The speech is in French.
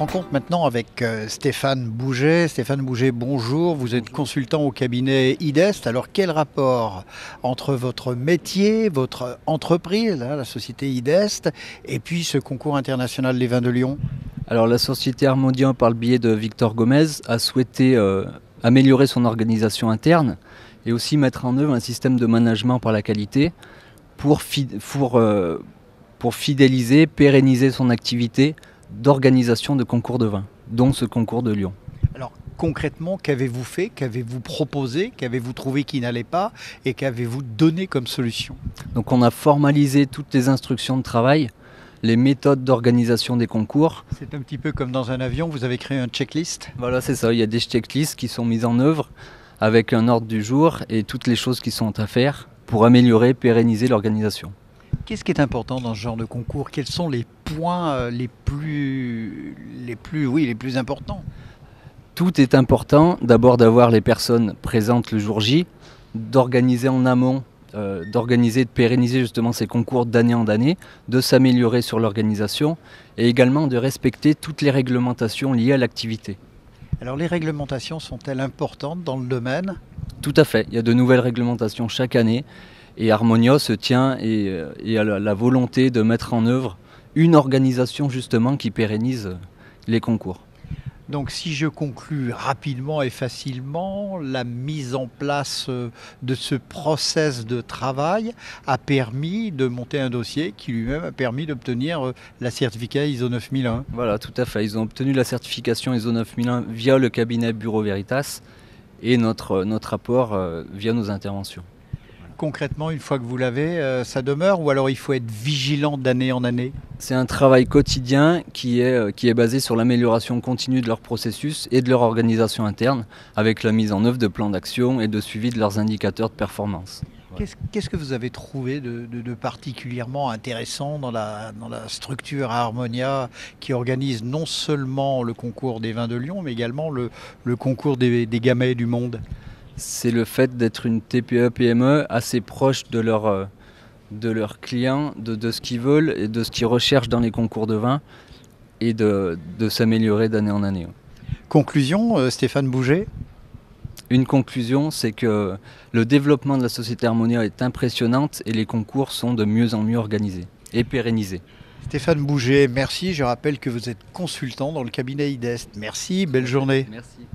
rencontre maintenant avec Stéphane Bouget. Stéphane Bouget, bonjour. Vous êtes consultant au cabinet IDEST. Alors quel rapport entre votre métier, votre entreprise, la société IDEST, et puis ce concours international des vins de Lyon? Alors la société Harmonia, par le biais de Victor Gomez, a souhaité améliorer son organisation interne et aussi mettre en œuvre un système de management par la qualité pour fidéliser, pérenniser son activité d'organisation de concours de vin, dont ce concours de Lyon. Alors concrètement, qu'avez-vous fait, qu'avez-vous proposé, qu'avez-vous trouvé qui n'allait pas et qu'avez-vous donné comme solution? Donc on a formalisé toutes les instructions de travail, les méthodes d'organisation des concours. C'est un petit peu comme dans un avion, vous avez créé un checklist? Voilà, c'est ça, il y a des checklists qui sont mises en œuvre avec un ordre du jour et toutes les choses qui sont à faire pour améliorer, pérenniser l'organisation. Qu'est-ce qui est important dans ce genre de concours? Quels sont les points les plus importants? Tout est important, d'abord d'avoir les personnes présentes le jour J, d'organiser en amont, de pérenniser justement ces concours d'année en année, de s'améliorer sur l'organisation et également de respecter toutes les réglementations liées à l'activité. Alors les réglementations sont-elles importantes dans le domaine? Tout à fait, il y a de nouvelles réglementations chaque année et Harmonia se tient et a la volonté de mettre en œuvre une organisation justement qui pérennise les concours. Donc si je conclus rapidement et facilement, la mise en place de ce process de travail a permis de monter un dossier qui lui-même a permis d'obtenir la certificat ISO 9001. Voilà, tout à fait. Ils ont obtenu la certification ISO 9001 via le cabinet Bureau Veritas et notre apport via nos interventions. Concrètement, une fois que vous l'avez, ça demeure ou alors il faut être vigilant d'année en année? C'est un travail quotidien qui est basé sur l'amélioration continue de leur processus et de leur organisation interne, avec la mise en œuvre de plans d'action et de suivi de leurs indicateurs de performance. Qu'est-ce que vous avez trouvé de particulièrement intéressant dans la structure Harmonia qui organise non seulement le concours des vins de Lyon, mais également le concours des gamets du monde? C'est le fait d'être une TPE-PME assez proche de leurs clients, de ce qu'ils veulent et de ce qu'ils recherchent dans les concours de vin et de s'améliorer d'année en année. Conclusion, Stéphane Bouget? Une conclusion, c'est que le développement de la société Harmonia est impressionnant et les concours sont de mieux en mieux organisés et pérennisés. Stéphane Bouget, merci. Je rappelle que vous êtes consultant dans le cabinet IDEST. Merci, belle journée. Merci.